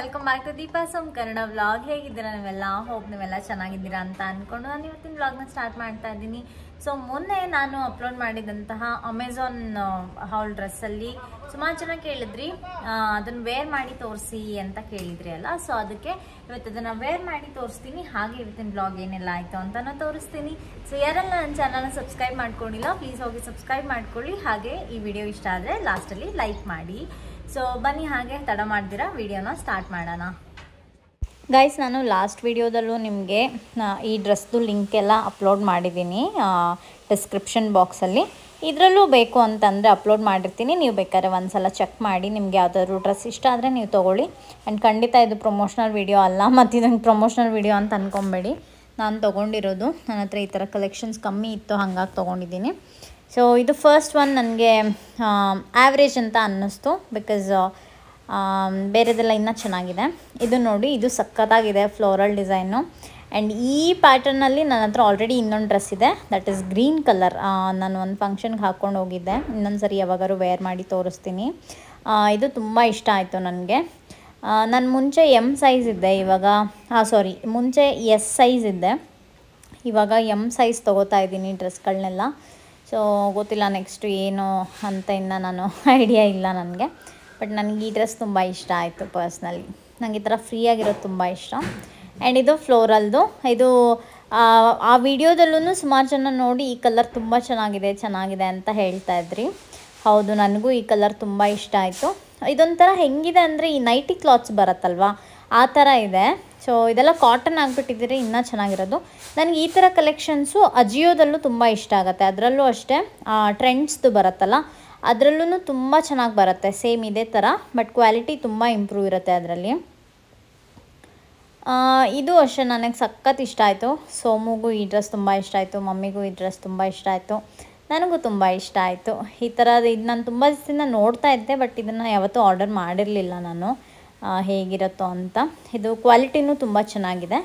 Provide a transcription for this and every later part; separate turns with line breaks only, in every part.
Welcome back to Deepa some Kannada vlog. ಹೇಗಿದ್ದೀರಾ ನೀವೆಲ್ಲ? Hope ನೀವೆಲ್ಲ ಚೆನ್ನಾಗಿದ್ದೀರಾ ಅಂತ ಅಂದ್ಕೊಂಡು ನಾನು ಇವತ್ತಿನ ವ್ಲಾಗ್ನ ಸ್ಟಾರ್ಟ್ ಮಾಡ್ತಾ ಇದ್ದೀನಿ. ಸೊ ಮೊನ್ನೆ ನಾನು ಅಪ್ಲೋಡ್ ಮಾಡಿದಂತಹ ಅಮೆಝಾನ್ ಹಾಲ್ ಡ್ರೆಸ್ಸಲ್ಲಿ ಸುಮಾರು ಜನ ಕೇಳಿದ್ರಿ ಅದನ್ನು ವೇರ್ ಮಾಡಿ ತೋರಿಸಿ ಅಂತ ಕೇಳಿದ್ರಿ ಅಲ್ಲ. ಸೊ ಅದಕ್ಕೆ ಇವತ್ತು ಅದನ್ನು ವೇರ್ ಮಾಡಿ ತೋರಿಸ್ತೀನಿ. ಹಾಗೆ ಇವತ್ತಿನ ಬ್ಲಾಗ್ ಏನೆಲ್ಲ ಆಯಿತು ಅಂತಲೂ ತೋರಿಸ್ತೀನಿ. ಸೊ ಯಾರೆಲ್ಲ ನನ್ನ ಚಾನಲ್ನ ಸಬ್ಸ್ಕ್ರೈಬ್ ಮಾಡ್ಕೊಂಡಿಲ್ಲ ಪ್ಲೀಸ್ ಹೋಗಿ ಸಬ್ಸ್ಕ್ರೈಬ್ ಮಾಡ್ಕೊಳ್ಳಿ. ಹಾಗೆ ಈ ವಿಡಿಯೋ ಇಷ್ಟ ಆದರೆ ಲಾಸ್ಟಲ್ಲಿ ಲೈಕ್ ಮಾಡಿ. ಸೊ ಬನ್ನಿ ಹಾಗೆ ತಡ ಮಾಡ್ದಿರಾ ವಿಡಿಯೋನ ಸ್ಟಾರ್ಟ್ ಮಾಡೋಣ. ಗೈಸ್, ನಾನು ಲಾಸ್ಟ್ ವಿಡಿಯೋದಲ್ಲೂ ನಿಮಗೆ ಈ ಡ್ರೆಸ್ದು ಲಿಂಕ್ ಎಲ್ಲ ಅಪ್ಲೋಡ್ ಮಾಡಿದ್ದೀನಿ ಡಿಸ್ಕ್ರಿಪ್ಷನ್ ಬಾಕ್ಸಲ್ಲಿ. ಇದರಲ್ಲೂ ಬೇಕು ಅಂತಂದರೆ ಅಪ್ಲೋಡ್ ಮಾಡಿರ್ತೀನಿ. ನೀವು ಬೇಕಾದ್ರೆ ಒಂದ್ಸಲ ಚೆಕ್ ಮಾಡಿ ನಿಮ್ಗೆ ಯಾವುದಾದ್ರು ಡ್ರೆಸ್ ಇಷ್ಟ ಆದರೆ ನೀವು ತೊಗೊಳ್ಳಿ. ಆ್ಯಂಡ್ ಖಂಡಿತ ಇದು ಪ್ರಮೋಷ್ನಲ್ ವಿಡಿಯೋ ಅಲ್ಲ, ಮತ್ತು ಇದನ್ನು ಪ್ರಮೋಷ್ನಲ್ ವಿಡಿಯೋ ಅಂತ ಅಂದ್ಕೊಬೇಡಿ. ನಾನು ತೊಗೊಂಡಿರೋದು ನನ್ನ ಹತ್ರ ಈ ಥರ ಕಲೆಕ್ಷನ್ಸ್ ಕಮ್ಮಿ ಇತ್ತು, ಹಾಗಾಗಿ ತೊಗೊಂಡಿದ್ದೀನಿ. ಸೊ ಇದು ಫಸ್ಟ್ ಒನ್ ನನಗೆ ಆ್ಯಾವ್ರೇಜ್ ಅಂತ ಅನ್ನಿಸ್ತು, ಬಿಕಾಸ್ ಬೇರೆದೆಲ್ಲ ಇನ್ನೂ ಚೆನ್ನಾಗಿದೆ. ಇದು ನೋಡಿ, ಇದು ಸಖತ್ತಾಗಿದೆ ಫ್ಲೋರಲ್ ಡಿಸೈನು. ಆ್ಯಂಡ್ ಈ ಪ್ಯಾಟರ್ನಲ್ಲಿ ನನ್ನ ಹತ್ರ ಆಲ್ರೆಡಿ ಇನ್ನೊಂದು ಡ್ರೆಸ್ ಇದೆ, ದಟ್ ಈಸ್ ಗ್ರೀನ್ ಕಲರ್. ನಾನು ಒಂದು ಫಂಕ್ಷನ್ಗೆ ಹಾಕ್ಕೊಂಡು ಹೋಗಿದ್ದೆ, ಇನ್ನೊಂದು ಸರಿ ಯಾವಾಗಾದ್ರು ವೇರ್ ಮಾಡಿ ತೋರಿಸ್ತೀನಿ. ಇದು ತುಂಬ ಇಷ್ಟ ಆಯಿತು ನನಗೆ. ನಾನು ಮುಂಚೆ ಎಮ್ ಸೈಜ್ ಇದ್ದೆ, ಇವಾಗ ಮುಂಚೆ ಎಸ್ ಸೈಜ್ ಇದ್ದೆ, ಇವಾಗ ಎಮ್ ಸೈಜ್ ತೊಗೋತಾ ಇದ್ದೀನಿ ಡ್ರೆಸ್ಗಳನ್ನೆಲ್ಲ. ಸೊ ಗೊತ್ತಿಲ್ಲ ನೆಕ್ಸ್ಟು ಏನು ಅಂತ ಇನ್ನು ನಾನು ಐಡಿಯಾ ಇಲ್ಲ ನನಗೆ. ಬಟ್ ನನಗೆ ಈ ಡ್ರೆಸ್ ತುಂಬ ಇಷ್ಟ ಆಯಿತು ಪರ್ಸ್ನಲಿ. ನನಗೆ ಈ ಥರ ಫ್ರೀಯಾಗಿರೋದು ತುಂಬ ಇಷ್ಟ. ಆ್ಯಂಡ್ ಇದು ಫ್ಲೋರಲ್ದು. ಇದು ಆ ವಿಡಿಯೋದಲ್ಲೂ ಸುಮಾರು ಜನ ನೋಡಿ ಈ ಕಲರ್ ತುಂಬ ಚೆನ್ನಾಗಿದೆ ಅಂತ ಹೇಳ್ತಾ ಇದ್ರಿ. ಹೌದು, ನನಗೂ ಈ ಕಲರ್ ತುಂಬ ಇಷ್ಟ ಆಯಿತು. ಇದೊಂಥರ ಹೆಂಗಿದೆ ಅಂದರೆ ಈ ನೈಟಿ ಕ್ಲಾತ್ಸ್ ಬರುತ್ತಲ್ವ, ಆ ಥರ ಇದೆ. ಸೊ ಇದೆಲ್ಲ ಕಾಟನ್ ಆಗಿಬಿಟ್ಟಿದ್ರೆ ಇನ್ನೂ ಚೆನ್ನಾಗಿರೋದು. ನನಗೆ ಈ ಥರ ಕಲೆಕ್ಷನ್ಸು ಅಜಿಯೋದಲ್ಲೂ ತುಂಬ ಇಷ್ಟ ಆಗುತ್ತೆ. ಅದರಲ್ಲೂ ಅಷ್ಟೇ ಟ್ರೆಂಡ್ಸ್ದು ಬರುತ್ತಲ್ಲ, ಅದರಲ್ಲೂ ತುಂಬ ಚೆನ್ನಾಗಿ ಬರುತ್ತೆ. ಸೇಮ್ ಇದೇ ಥರ, ಬಟ್ ಕ್ವಾಲಿಟಿ ತುಂಬ ಇಂಪ್ರೂವ್ ಇರುತ್ತೆ ಅದರಲ್ಲಿ. ಇದು ಅಷ್ಟೇ ನನಗೆ ಸಖತ್ ಇಷ್ಟ ಆಯಿತು. ಸೋಮುಗೂ ಈ ಡ್ರೆಸ್ ತುಂಬ ಇಷ್ಟ ಆಯಿತು, ಮಮ್ಮಿಗೂ ಈ ಡ್ರೆಸ್ ತುಂಬ ಇಷ್ಟ ಆಯಿತು, ನನಗೂ ತುಂಬ ಇಷ್ಟ ಆಯಿತು. ಈ ಥರದ್ದು ಇದು ನಾನು ತುಂಬ ದಿವಸದಿಂದ ನೋಡ್ತಾ ಇದ್ದೆ, ಬಟ್ ಇದನ್ನು ಯಾವತ್ತೂ ಆರ್ಡರ್ ಮಾಡಿರಲಿಲ್ಲ ನಾನು, ಹೇಗಿರುತ್ತೋ ಅಂತ. ಇದು ಕ್ವಾಲಿಟಿನೂ ತುಂಬ ಚೆನ್ನಾಗಿದೆ,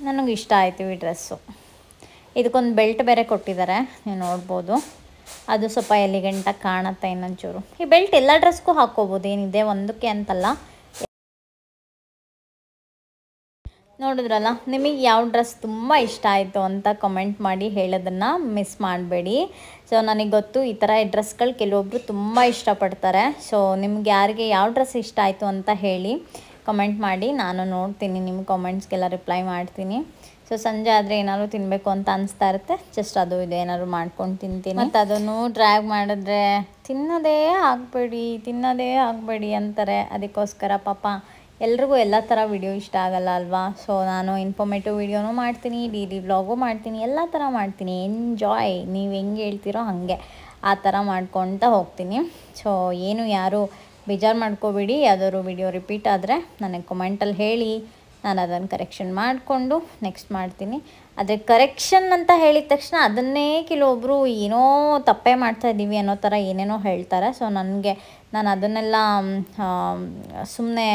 ನನಗೆ ಇಷ್ಟ ಆಯಿತು ಈ ಡ್ರೆಸ್ಸು. ಇದಕ್ಕೊಂದು ಬೆಲ್ಟ್ ಬೇರೆ ಕೊಟ್ಟಿದ್ದಾರೆ, ನೀವು ನೋಡ್ಬೋದು. ಅದು ಸ್ವಲ್ಪ ಎಲಿಗೆಂಟಾಗಿ ಕಾಣುತ್ತೆ ಇನ್ನೊಂಚೂರು. ಈ ಬೆಲ್ಟ್ ಎಲ್ಲ ಡ್ರೆಸ್ಗೂ ಹಾಕ್ಕೋಬೋದು, ಏನಿದೆ ಒಂದಕ್ಕೆ ಅಂತಲ್ಲ. ನೋಡಿದ್ರಲ್ಲ, ನಿಮಗೆ ಯಾವ ಡ್ರೆಸ್ ತುಂಬ ಇಷ್ಟ ಆಯಿತು ಅಂತ ಕಮೆಂಟ್ ಮಾಡಿ ಹೇಳೋದನ್ನು ಮಿಸ್ ಮಾಡಬೇಡಿ. ಸೊ ನನಗೆ ಗೊತ್ತು ಈ ಥರ ಡ್ರೆಸ್ಗಳು ಕೆಲವೊಬ್ಬರು ತುಂಬ ಇಷ್ಟಪಡ್ತಾರೆ. ಸೊ ನಿಮ್ಗೆ ಯಾರಿಗೆ ಯಾವ ಡ್ರೆಸ್ ಇಷ್ಟ ಆಯಿತು ಅಂತ ಹೇಳಿ ಕಮೆಂಟ್ ಮಾಡಿ, ನಾನು ನೋಡ್ತೀನಿ, ನಿಮ್ಮ ಕಾಮೆಂಟ್ಸ್ಗೆಲ್ಲ ರಿಪ್ಲೈ ಮಾಡ್ತೀನಿ. ಸೊ ಸಂಜೆ ಆದರೆ ಏನಾದ್ರು ತಿನ್ನಬೇಕು ಅಂತ ಅನಿಸ್ತಾ ಇರುತ್ತೆ, ಜಸ್ಟ್ ಅದು ಇದು ಏನಾದ್ರು ಮಾಡ್ಕೊಂಡು ತಿಂತೀನಿ. ಮತ್ತು ಅದನ್ನು ಡ್ರ್ಯಾಗ್ ಮಾಡಿದ್ರೆ ತಿನ್ನೋದೇ ಆಗಬೇಡಿ ಅಂತಾರೆ. ಅದಕ್ಕೋಸ್ಕರ ಪಾಪ ಎಲ್ರಿಗೂ ಎಲ್ಲ ಥರ ವಿಡಿಯೋ ಇಷ್ಟ ಆಗಲ್ಲ ಅಲ್ವಾ. ಸೊ ನಾನು ಇನ್ಫಾರ್ಮೇಟಿವ್ ವಿಡಿಯೋನೂ ಮಾಡ್ತೀನಿ, ಡೈಲಿ ವ್ಲಾಗು ಮಾಡ್ತೀನಿ, ಎಲ್ಲ ಥರ ಮಾಡ್ತೀನಿ. ಎಂಜಾಯ್, ನೀವು ಹೆಂಗೆ ಹೇಳ್ತೀರೋ ಹಾಗೆ ಆ ಥರ ಮಾಡ್ಕೊತ ಹೋಗ್ತೀನಿ. ಸೊ ಯಾರು ಬೇಜಾರು ಮಾಡ್ಕೋಬೇಡಿ. ಯಾವುದಾದ್ರು ವಿಡಿಯೋ ರಿಪೀಟ್ ಆದರೆ ನನಗೆ ಕಮೆಂಟಲ್ಲಿ ಹೇಳಿ, ನಾನು ಅದನ್ನು ಕರೆಕ್ಷನ್ ಮಾಡಿಕೊಂಡು ನೆಕ್ಸ್ಟ್ ಮಾಡ್ತೀನಿ. ಆದರೆ ಕರೆಕ್ಷನ್ ಅಂತ ಹೇಳಿದ ತಕ್ಷಣ ಅದನ್ನೇ ಕೆಲವೊಬ್ಬರು ಏನೋ ತಪ್ಪೇ ಮಾಡ್ತಾಯಿದ್ದೀವಿ ಅನ್ನೋ ಥರ ಏನೇನೋ ಹೇಳ್ತಾರೆ. ಸೊ ನಾನು ಅದನ್ನೆಲ್ಲ ಸುಮ್ಮನೆ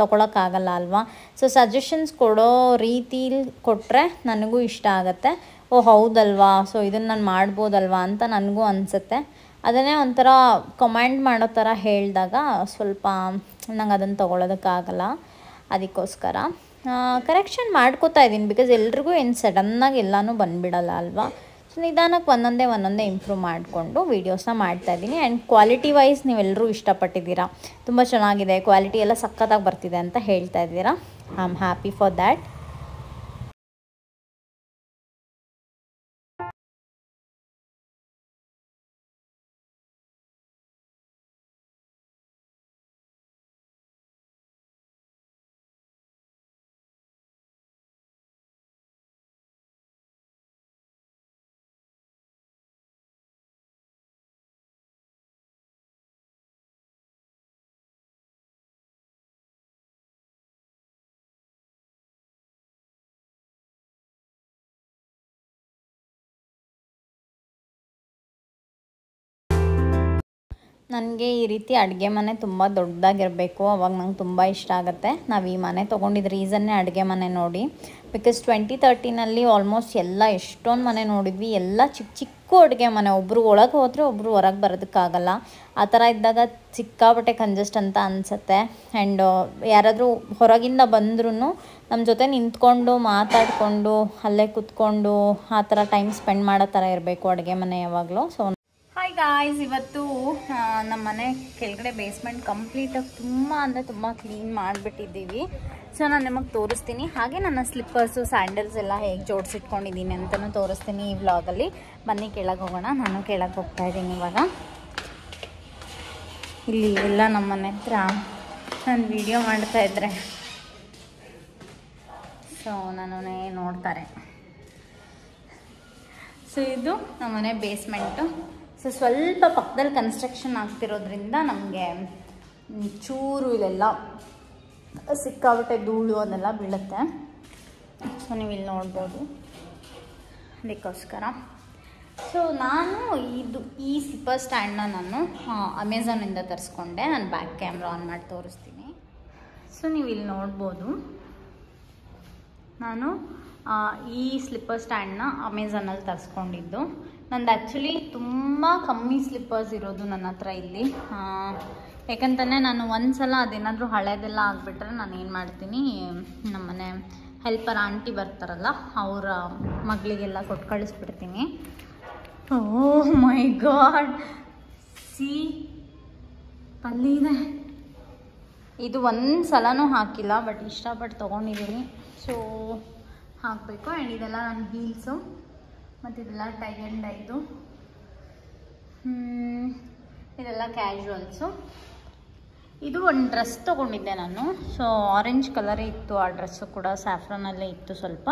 ತೊಗೊಳಕ್ಕಾಗಲ್ಲ ಅಲ್ವಾ. ಸೊ ಸಜೆಷನ್ಸ್ ಕೊಡೋ ರೀತಿಲಿ ಕೊಟ್ಟರೆ ನನಗೂ ಇಷ್ಟ ಆಗುತ್ತೆ. ಓ ಹೌದಲ್ವಾ, ಸೊ ಇದನ್ನು ನಾನು ಮಾಡ್ಬೋದಲ್ವಾ ಅಂತ ನನಗೂ ಅನಿಸುತ್ತೆ. ಅದನ್ನೇ ಒಂಥರ ಕಮೆಂಟ್ ಮಾಡೋ ಥರ ಹೇಳಿದಾಗ ಸ್ವಲ್ಪ ನಂಗೆ ಅದನ್ನು ತೊಗೊಳೋದಕ್ಕಾಗಲ್ಲ. ಅದಕ್ಕೋಸ್ಕರ ಕರೆಕ್ಷನ್ ಮಾಡ್ಕೋತಾ ಇದ್ದೀನಿ, ಬಿಕಾಸ್ ಎಲ್ರಿಗೂ ಏನು ಸಡನ್ನಾಗಿ ಎಲ್ಲನೂ ಬಂದುಬಿಡಲ್ಲ ಅಲ್ವಾ. ಸೊ ನಿಧಾನಕ್ಕೆ ಒಂದೊಂದೇ ಇಂಪ್ರೂವ್ ಮಾಡಿಕೊಂಡು ವೀಡಿಯೋಸ್ನ ಮಾಡ್ತಾಯಿದ್ದೀನಿ. ಆ್ಯಂಡ್ ಕ್ವಾಲಿಟಿ ವೈಸ್ ನೀವೆಲ್ಲರೂ ಇಷ್ಟಪಟ್ಟಿದ್ದೀರಾ, ತುಂಬ ಚೆನ್ನಾಗಿದೆ, ಕ್ವಾಲಿಟಿ ಎಲ್ಲ ಸಖತ್ತಾಗಿ ಬರ್ತಿದೆ ಅಂತ ಹೇಳ್ತಾ ಇದ್ದೀರಾ. I am happy for that. ನನಗೆ ಈ ರೀತಿ ಅಡುಗೆ ಮನೆ ತುಂಬ ದೊಡ್ಡದಾಗಿರಬೇಕು, ಅವಾಗ ನಂಗೆ ತುಂಬ ಇಷ್ಟ ಆಗುತ್ತೆ. ನಾವು ಈ ಮನೆ ತೊಗೊಂಡಿದ್ದ ರೀಸನ್ನೇ ಅಡುಗೆ ಮನೆ ನೋಡಿ, ಬಿಕಾಸ್ 2013ನಲ್ಲಿ ಆಲ್ಮೋಸ್ಟ್ ಎಲ್ಲ ಎಷ್ಟೊಂದು ಮನೆ ನೋಡಿದ್ವಿ, ಎಲ್ಲ ಚಿಕ್ಕ ಅಡುಗೆ ಮನೆ, ಒಬ್ಬರು ಒಳಗೆ ಹೋದರೆ ಒಬ್ಬರು ಹೊರಗೆ ಬರೋದಕ್ಕಾಗಲ್ಲ. ಆ ಥರ ಇದ್ದಾಗ ಸಿಕ್ಕಾಪಟ್ಟೆ ಕಂಜೆಸ್ಟ್ ಅಂತ ಅನಿಸುತ್ತೆ. ಆ್ಯಂಡ್ ಯಾರಾದರೂ ಹೊರಗಿಂದ ಬಂದ್ರೂ ನಮ್ಮ ಜೊತೆ ನಿಂತ್ಕೊಂಡು ಮಾತಾಡಿಕೊಂಡು ಅಲ್ಲೇ ಕೂತ್ಕೊಂಡು ಆ ಥರ ಟೈಮ್ ಸ್ಪೆಂಡ್ ಮಾಡೋ ಥರ ಇರಬೇಕು ಅಡುಗೆ ಮನೆ ಯಾವಾಗಲೂ. ಸೊ ಹಾಯ್ ಗಾಯ್ಸ್, ಇವತ್ತು ನಮ್ಮ ಮನೆ ಕೆಳಗಡೆ ಬೇಸ್ಮೆಂಟ್ ಕಂಪ್ಲೀಟಾಗಿ ತುಂಬ ಕ್ಲೀನ್ ಮಾಡಿಬಿಟ್ಟಿದ್ದೀವಿ. ಸೊ ನಾನು ನಿಮಗೆ ತೋರಿಸ್ತೀನಿ. ಹಾಗೆ ನನ್ನ ಸ್ಲಿಪ್ಪರ್ಸು ಸ್ಯಾಂಡಲ್ಸ್ ಎಲ್ಲ ಹೇಗೆ ಜೋಡಿಸಿಟ್ಕೊಂಡಿದ್ದೀನಿ ಅಂತಲೂ ತೋರಿಸ್ತೀನಿ ಈ ವ್ಲಾಗಲ್ಲಿ. ಬನ್ನಿ ಕೆಳಗೆ ಹೋಗೋಣ. ನಾನು ಕೆಳಗೆ ಹೋಗ್ತಾ ಇದ್ದೀನಿ ಇವಾಗ. ಇಲ್ಲಿ ಎಲ್ಲ ನಮ್ಮ ಮನೆ ಹತ್ರ ನಾನು ವಿಡಿಯೋ ಮಾಡ್ತಾಯಿದ್ರೆ ಸೊ ನನ್ನನ್ನೇ ನೋಡ್ತಾರೆ. ಸೊ ಇದು ನಮ್ಮ ಮನೆ ಬೇಸ್ಮೆಂಟು. ಸೊ ಸ್ವಲ್ಪ ಪಕ್ಕದಲ್ಲಿ ಕನ್ಸ್ಟ್ರಕ್ಷನ್ ಆಗ್ತಿರೋದ್ರಿಂದ ನಮಗೆ ಚೂರು ಇಲ್ಲೆಲ್ಲ ಸಿಕ್ಕಾಬಿಟ್ಟೆ ಧೂಳು ಅದೆಲ್ಲ ಬೀಳುತ್ತೆ. ಸೊ ನೀವು ಇಲ್ಲಿ ನೋಡ್ಬೋದು, ಅದಕ್ಕೋಸ್ಕರ. ಸೊ ನಾನು ಈ ಸ್ಲಿಪ್ಪರ್ ಸ್ಟ್ಯಾಂಡ್ನ ನಾನು ಅಮೆಝಾನಿಂದ ತರಿಸ್ಕೊಂಡೆ. ನಾನು ಬ್ಯಾಕ್ ಕ್ಯಾಮ್ರಾ ಆನ್ ಮಾಡಿ ತೋರಿಸ್ತೀನಿ. ಸೊ ನೀವು ಇಲ್ಲಿ ನೋಡ್ಬೋದು, ನಾನು ಈ ಸ್ಲಿಪ್ಪರ್ ಸ್ಟ್ಯಾಂಡ್ನ ಅಮೆಝಾನಲ್ಲಿ ತರಿಸ್ಕೊಂಡಿದ್ದು. ನಂದು ಆ್ಯಕ್ಚುಲಿ ತುಂಬ ಕಮ್ಮಿ ಸ್ಲಿಪ್ಪರ್ಸ್ ಇರೋದು ನನ್ನ ಹತ್ರ ಇಲ್ಲಿ. ಯಾಕಂತಂದರೆ ನಾನು ಒಂದು ಸಲ ಅದೇನಾದರೂ ಹಳೇದೆಲ್ಲ ಆಗಿಬಿಟ್ರೆ ನಾನು ಏನು ಮಾಡ್ತೀನಿ, ನಮ್ಮನೆ ಹೆಲ್ಪರ್ ಆಂಟಿ ಬರ್ತಾರಲ್ಲ ಅವರ ಮಗಳಿಗೆಲ್ಲ ಕೊಟ್ಟು ಕಳಿಸ್ಬಿಡ್ತೀನಿ. ಓಹ್ ಮೈ ಗಾಡ್, ಸಿ ಪಲ್ಲಿದೆ. ಇದು ಒಂದು ಸಲನೂ ಹಾಕಿಲ್ಲ, ಬಟ್ ಇಷ್ಟಪಟ್ಟು ತೊಗೊಂಡಿದ್ದೀನಿ. ಸೊ ಹಾಕಬೇಕು. ಆ್ಯಂಡ್ ಇದೆಲ್ಲ ನನ್ನ ಹೀಲ್ಸು ಮತ್ತು ಇದೆಲ್ಲ ಟೈ ಆ್ಯಂಡ್ ಡೈದು, ಇದೆಲ್ಲ ಕ್ಯಾಶುವಲ್ಸು. ಇದು ಒಂದು ಡ್ರೆಸ್ ತೊಗೊಂಡಿದ್ದೆ ನಾನು. ಸೊ ಆರೆಂಜ್ ಕಲರೇ ಇತ್ತು ಆ ಡ್ರೆಸ್ಸು ಕೂಡ, ಸ್ಯಾಫ್ರನಲ್ಲೇ ಇತ್ತು ಸ್ವಲ್ಪ.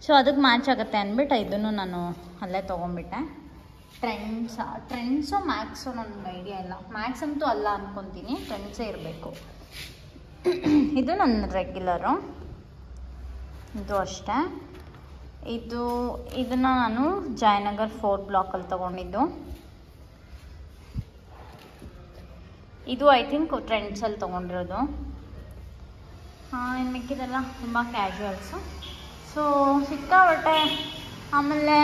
ಸೊ ಅದಕ್ಕೆ ಮ್ಯಾಚ್ ಆಗುತ್ತೆ ಅಂದ್ಬಿಟ್ಟು ಇದನ್ನು ನಾನು ಅಲ್ಲೇ ತೊಗೊಂಡ್ಬಿಟ್ಟೆ. ಟ್ರೆಂಡ್ಸು ಮ್ಯಾಕ್ಸು ನನಗೆ ಐಡಿಯಾ ಇಲ್ಲ. ಮ್ಯಾಕ್ಸ್ ಅಂತೂ ಅಲ್ಲ ಅಂದ್ಕೊತೀನಿ, ಟ್ರೆಂಡ್ಸೇ ಇರಬೇಕು. ಇದು ನನ್ನ ರೆಗ್ಯುಲರು, ಇದು ಅಷ್ಟೇ. ಇದನ್ನು ನಾನು ಜಯನಗರ್ 4th ಬ್ಲಾಕಲ್ಲಿ ತೊಗೊಂಡಿದ್ದು. ಇದು ಐ ಥಿಂಕ್ ಟ್ರೆಂಡ್ಸಲ್ಲಿ ತೊಗೊಂಡಿರೋದು. ಇನ್ನು ಮಿಕ್ಕಿದೆಲ್ಲ ತುಂಬ ಕ್ಯಾಶುವಲ್ಸು. ಸೊ ಸಿಕ್ಕಾಬಟ್ಟೆ. ಆಮೇಲೆ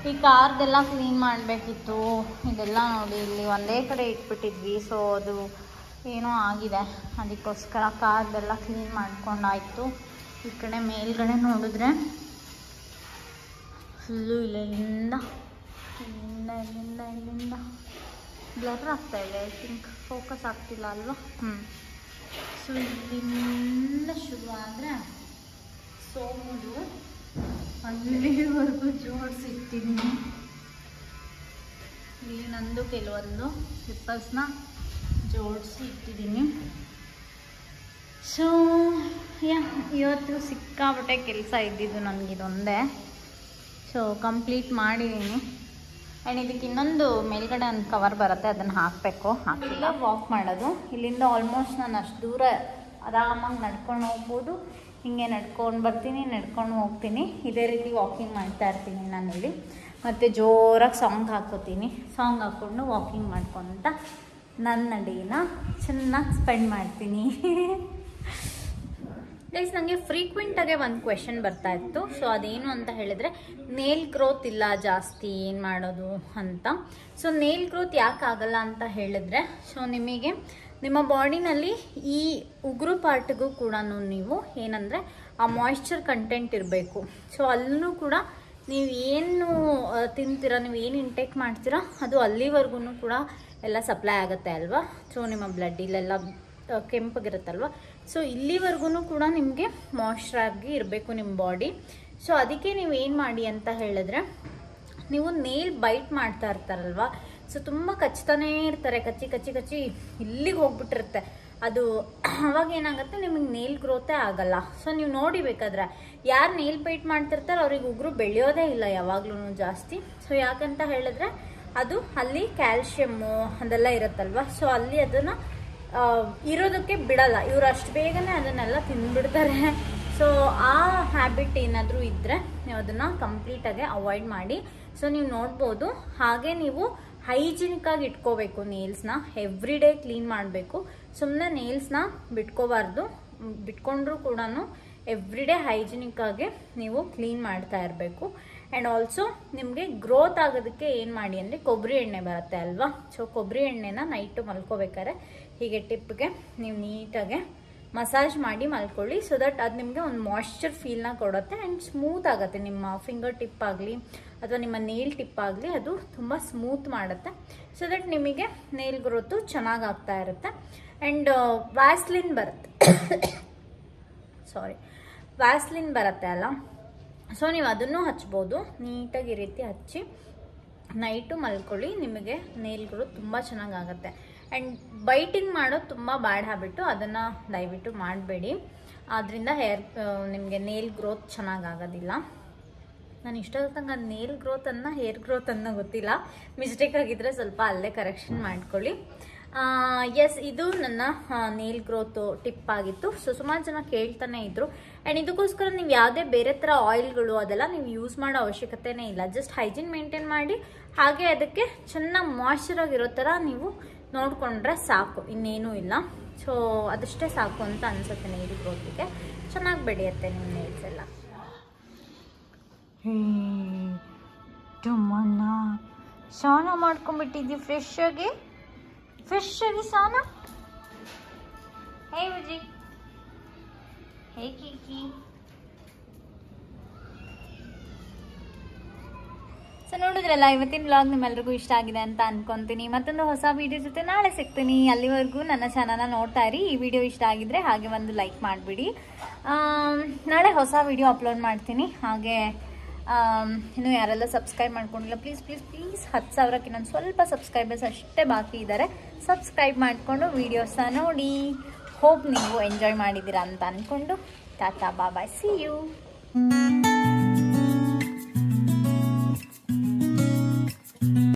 ಈ ಕಾರ್ದೆಲ್ಲ ಕ್ಲೀನ್ ಮಾಡಬೇಕಿತ್ತು. ಇದೆಲ್ಲ ನೋಡಿ ಇಲ್ಲಿ ಒಂದೇ ಕಡೆ ಇಟ್ಬಿಟ್ಟಿದ್ವಿ. ಸೊ ಅದು ಏನೋ ಆಗಿದೆ, ಅದಕ್ಕೋಸ್ಕರ ಕಾರ್ದೆಲ್ಲ ಕ್ಲೀನ್ ಮಾಡ್ಕೊಂಡಾಯಿತು. ಈ ಕಡೆ ಮೇಲ್ಗಡೆ ನೋಡಿದ್ರೆ ಫುಲ್ಲು ಇಲ್ಲಿಂದ ಬ್ಲರ್ ಆಗ್ತಾಯಿದೆ. ಐ ಥಿಂಕ್ ಫೋಕಸ್ ಆಗ್ತಿಲ್ಲ ಅಲ್ವಾ? ಸೊ ಇಲ್ಲಿಂದ ಶುರು ಆದರೆ ಸೋಮುದು ಅಲ್ಲಿವರೆಗೂ ಜೋಡಿಸಿಟ್ಟಿದ್ದೀನಿ. ಇಲ್ಲಿ ನಂದು ಕೆಲವೊಂದು ಸ್ಲಿಪ್ಪರ್ಸ್ನ ಜೋಡಿಸಿ ಇಟ್ಟಿದ್ದೀನಿ. ಸೊ ಇವತ್ತು ಸಿಕ್ಕಾಪಟ್ಟೆ ಕೆಲಸ ಇದ್ದಿದ್ದು ನನಗಿದೊಂದೇ. ಸೊ ಕಂಪ್ಲೀಟ್ ಮಾಡಿದ್ದೀನಿ. ಆ್ಯಂಡ್ ಇದಕ್ಕೆ ಇನ್ನೊಂದು ಮೇಲ್ಗಡೆ ಒಂದು ಕವರ್ ಬರುತ್ತೆ, ಅದನ್ನು ಹಾಕಬೇಕು. ಹಾಕಿಲ್ಲ. ವಾಕ್ ಮಾಡೋದು ಇಲ್ಲಿಂದ ಆಲ್ಮೋಸ್ಟ್ ನಾನು ಅಷ್ಟು ದೂರ ಆರಾಮಾಗಿ ನಡ್ಕೊಂಡು ಹೋಗ್ಬೋದು. ಹೀಗೆ ನಡ್ಕೊಂಡು ಬರ್ತೀನಿ, ನಡ್ಕೊಂಡು ಹೋಗ್ತೀನಿ. ಇದೇ ರೀತಿ ವಾಕಿಂಗ್ ಮಾಡ್ತಾ ಇರ್ತೀನಿ ನಾನಿಲ್ಲಿ. ಮತ್ತು ಜೋರಾಗಿ ಸಾಂಗ್ ಹಾಕ್ಕೋತೀನಿ. ಸಾಂಗ್ ಹಾಕ್ಕೊಂಡು ವಾಕಿಂಗ್ ಮಾಡ್ಕೊತ ನನ್ನ ಡೇನ ಚೆನ್ನಾಗಿ ಸ್ಪೆಂಡ್ ಮಾಡ್ತೀನಿ. ಗೈಸ್, ನನಗೆ ಫ್ರೀಕ್ವೆಂಟಾಗೆ ಒಂದು ಕ್ವೆಶನ್ ಬರ್ತಾ ಇತ್ತು. ಸೊ ಅದೇನು ಅಂತ ಹೇಳಿದರೆ, ನೇಲ್ ಗ್ರೋತ್ ಇಲ್ಲ ಜಾಸ್ತಿ, ಏನು ಮಾಡೋದು ಅಂತ. ಸೊ ನೇಲ್ ಗ್ರೋತ್ ಯಾಕೆ ಆಗಲ್ಲ ಅಂತ ಹೇಳಿದ್ರೆ, ಸೊ ನಿಮಗೆ ನಿಮ್ಮ ಬಾಡಿನಲ್ಲಿ ಈ ಉಗುರು ಪಾರ್ಟ್ಗೂ ಕೂಡ ನೀವು ಏನಂದರೆ ಆ ಮಾಯ್ಶ್ಚರ್ ಕಂಟೆಂಟ್ ಇರಬೇಕು. ಸೊ ಅಲ್ಲೂ ಕೂಡ ನೀವು ಏನು ತಿಂತೀರ, ನೀವು ಏನು ಇಂಟೇಕ್ ಮಾಡ್ತೀರಾ ಅದು ಅಲ್ಲಿವರೆಗೂ ಕೂಡ ಎಲ್ಲ ಸಪ್ಲೈ ಆಗುತ್ತೆ ಅಲ್ವಾ. ಸೊ ನಿಮ್ಮ ಬ್ಲಡ್ ಇಲ್ಲೆಲ್ಲ ಕೆಂಪಗಿರುತ್ತಲ್ವ. ಸೊ ಇಲ್ಲಿವರೆಗೂ ಕೂಡ ನಿಮಗೆ ಮಾಯ್ಶ್ಚರ್ ಆಗಿ ಇರಬೇಕು ನಿಮ್ಮ ಬಾಡಿ. ಸೊ ಅದಕ್ಕೆ ನೀವು ಏನು ಮಾಡಿ ಅಂತ ಹೇಳಿದ್ರೆ, ನೀವು ನೇಲ್ ಬೈಟ್ ಮಾಡ್ತಾ ಇರ್ತಾರಲ್ವ. ಸೊ ತುಂಬ ಕಚ್ತಾನೇ ಇರ್ತಾರೆ, ಕಚ್ಚಿ ಇಲ್ಲಿಗೆ ಹೋಗ್ಬಿಟ್ಟಿರುತ್ತೆ ಅದು. ಅವಾಗ ಏನಾಗುತ್ತೆ, ನಿಮಗೆ ನೇಲ್ ಗ್ರೋತೇ ಆಗಲ್ಲ. ಸೊ ನೀವು ನೋಡಿ ಬೇಕಾದ್ರೆ ಯಾರು ನೇಲ್ ಬೈಟ್ ಮಾಡ್ತಿರ್ತಾರೆ ಅವ್ರಿಗೆ ಉಗುರು ಬೆಳೆಯೋದೇ ಇಲ್ಲ ಯಾವಾಗ್ಲೂ ಜಾಸ್ತಿ. ಸೊ ಯಾಕಂತ ಹೇಳಿದ್ರೆ ಅದು ಅಲ್ಲಿ ಕ್ಯಾಲ್ಶಿಯಮ್ಮು ಅದೆಲ್ಲ ಇರುತ್ತಲ್ವ. ಸೊ ಅಲ್ಲಿ ಅದನ್ನು ಇರೋದಕ್ಕೆ ಬಿಡಲ್ಲ ಇವರು, ಅಷ್ಟು ಬೇಗನೆ ಅದನ್ನೆಲ್ಲ ತಿಂದ್ಬಿಡ್ತಾರೆ. ಸೊ ಆ ಹ್ಯಾಬಿಟ್ ಏನಾದರೂ ಇದ್ದರೆ ನೀವು ಅದನ್ನು ಕಂಪ್ಲೀಟಾಗಿ ಅವಾಯ್ಡ್ ಮಾಡಿ. ಸೊ ನೀವು ನೋಡ್ಬೋದು. ಹಾಗೆ ನೀವು ಹೈಜಿನಿಕ್ಕಾಗಿ ಇಟ್ಕೋಬೇಕು ನೇಲ್ಸ್ನ. ಎವ್ರಿ ಡೇ ಕ್ಲೀನ್ ಮಾಡಬೇಕು. ಸುಮ್ಮನೆ ನೇಲ್ಸ್ನ ಬಿಟ್ಕೋಬಾರ್ದು. ಬಿಟ್ಕೊಂಡ್ರೂ ಕೂಡ ಎವ್ರಿ ಡೇ ಹೈಜಿನಿಕ್ಕಾಗಿ ನೀವು ಕ್ಲೀನ್ ಮಾಡ್ತಾ ಇರಬೇಕು. ಆ್ಯಂಡ್ ಆಲ್ಸೋ ನಿಮಗೆ ಗ್ರೋತ್ ಆಗೋದಕ್ಕೆ ಏನು ಮಾಡಿ ಅಂದರೆ ಕೊಬ್ಬರಿ ಎಣ್ಣೆ ಬರುತ್ತೆ ಅಲ್ವಾ, ಸೊ ಕೊಬ್ಬರಿ ಎಣ್ಣೆನ ನೈಟು ಮಲ್ಕೋಬೇಕಾದ್ರೆ ಹೀಗೆ ಟಿಪ್ಗೆ ನೀವು ನೀಟಾಗೆ ಮಸಾಜ್ ಮಾಡಿ ಮಲ್ಕೊಳ್ಳಿ. ಸೊ ದಟ್ ಅದು ನಿಮಗೆ ಒಂದು ಮಾಯ್ಶ್ಚರ್ ಫೀಲ್ನ ಕೊಡುತ್ತೆ ಆ್ಯಂಡ್ ಸ್ಮೂತ್ ಆಗುತ್ತೆ. ನಿಮ್ಮ ಫಿಂಗರ್ ಟಿಪ್ ಆಗಲಿ ಅಥವಾ ನಿಮ್ಮ ನೇಲ್ ಟಿಪ್ ಆಗಲಿ ಅದು ತುಂಬ ಸ್ಮೂತ್ ಮಾಡುತ್ತೆ. ಸೊ ದಟ್ ನಿಮಗೆ ನೇಲ್ ಗ್ರೋತು ಚೆನ್ನಾಗಿ ಆಗ್ತಾ ಇರುತ್ತೆ. ಆ್ಯಂಡ್ ವ್ಯಾಸ್ಲಿನ್ ಬರುತ್ತೆ ವ್ಯಾಸ್ಲಿನ್ ಬರುತ್ತೆ ಅಲ್ಲ, ಸೊ ನೀವು ಅದನ್ನು ಹಚ್ಬೋದು. ನೀಟಾಗಿ ಈ ರೀತಿ ಹಚ್ಚಿ ನೈಟು ಮಲ್ಕೊಳ್ಳಿ, ನಿಮಗೆ ನೇಲ್ ಗ್ರೋತ್ ತುಂಬ ಚೆನ್ನಾಗಾಗುತ್ತೆ. ಆ್ಯಂಡ್ ಬೈಟಿಂಗ್ ಮಾಡೋದು ತುಂಬ ಬ್ಯಾಡ್ ಹ್ಯಾಬಿಟ್ಟು, ಅದನ್ನು ದಯವಿಟ್ಟು ಮಾಡಬೇಡಿ. ಅದರಿಂದ ನಿಮಗೆ ನೇಲ್ ಗ್ರೋತ್ ಚೆನ್ನಾಗಾಗೋದಿಲ್ಲ. ನಾನು ಇಷ್ಟೊತ್ತು ತನಕ ನೇಲ್ ಗ್ರೋತನ್ನು ಹೇರ್ ಗ್ರೋತನ್ನು ಗೊತ್ತಿಲ್ಲ, ಮಿಸ್ಟೇಕ್ ಆಗಿದ್ದರೆ ಸ್ವಲ್ಪ ಅಲ್ಲೇ ಕರೆಕ್ಷನ್ ಮಾಡ್ಕೊಳ್ಳಿ. ಎಸ್, ಇದು ನನ್ನ ನೇಲ್ ಗ್ರೋತ್ ಟಿಪ್ ಆಗಿತ್ತು. ಸೊ ಸುಮಾರು ಜನ ಕೇಳ್ತಾನೆ ಇದ್ರು. ಆ್ಯಂಡ್ ಇದಕ್ಕೋಸ್ಕರ ನೀವು ಯಾವುದೇ ಬೇರೆ ಥರ ಆಯಿಲ್ಗಳು ಅದೆಲ್ಲ ನೀವು ಯೂಸ್ ಮಾಡೋ ಅವಶ್ಯಕತೆನೇ ಇಲ್ಲ. ಜಸ್ಟ್ ಹೈಜೀನ್ ಮೇಂಟೈನ್ ಮಾಡಿ ಹಾಗೆ ಅದಕ್ಕೆ ಚೆನ್ನಾಗಿ ಮಾಯ್ಶ್ಚರ್ ಆಗಿರೋ ಥರ ನೀವು ನೋಡಿಕೊಂಡ್ರೆ ಸಾಕು, ಇನ್ನೇನೂ ಇಲ್ಲ. ಸೊ ಅದಷ್ಟೇ ಸಾಕು ಅಂತ ಅನ್ಸುತ್ತೆ ನೇಲ್ ಗ್ರೋತಿಗೆ. ಚೆನ್ನಾಗಿ ಬೆಳೆಯುತ್ತೆ ನಿಮ್ಮ ನೇಲ್ಸ್ ಎಲ್ಲ. ತುಮ್ಮನ್ನ ಸ್ನಾನ ಮಾಡ್ಕೊಂಡ್ಬಿಟ್ಟಿದ್ದಿ ಫ್ರೆಶ್ ಆಗಿ ಸ್ನಾನ. ಹೇ ವಿಜಿ, ಹೇ ಕಿಕಿ. ಸೊ ನೋಡಿದ್ರಲ್ಲ, ಇವತ್ತಿನ ವ್ಲಾಗ್ ನಿಮ್ಮೆಲ್ರಿಗೂ ಇಷ್ಟ ಆಗಿದೆ ಅಂತ ಅನ್ಕೊಂತೀನಿ. ಮತ್ತೊಂದು ಹೊಸ ವಿಡಿಯೋ ಜೊತೆ ನಾಳೆ ಸಿಗ್ತೀನಿ. ಅಲ್ಲಿವರೆಗೂ ನನ್ನ ಚಾನಲ್ನ ನೋಡ್ತಾ ಇರಿ. ಈ ವಿಡಿಯೋ ಇಷ್ಟ ಆಗಿದ್ರೆ ಹಾಗೆ ಒಂದು ಲೈಕ್ ಮಾಡಿಬಿಡಿ. ನಾಳೆ ಹೊಸ ವಿಡಿಯೋ ಅಪ್ಲೋಡ್ ಮಾಡ್ತೀನಿ. ಹಾಗೆ ಇನ್ನು ಯಾರೆಲ್ಲ ಸಬ್ಸ್ಕ್ರೈಬ್ ಮಾಡ್ಕೊಂಡಿಲ್ಲ, ಪ್ಲೀಸ್ 10,000ಕ್ಕೆ ಇನ್ನೊಂದು ಸ್ವಲ್ಪ ಸಬ್ಸ್ಕ್ರೈಬರ್ಸ್ ಅಷ್ಟೇ ಬಾಕಿ ಇದ್ದಾರೆ. ಸಬ್ಸ್ಕ್ರೈಬ್ ಮಾಡಿಕೊಂಡು ವೀಡಿಯೋಸ್ನ ನೋಡಿ. ಹೋಪ್ ನೀವು ಎಂಜಾಯ್ ಮಾಡಿದ್ದೀರಾ ಅಂತ ಅಂದ್ಕೊಂಡು ಟಾಟಾ ಬಾಯ್, ಸಿ ಯು.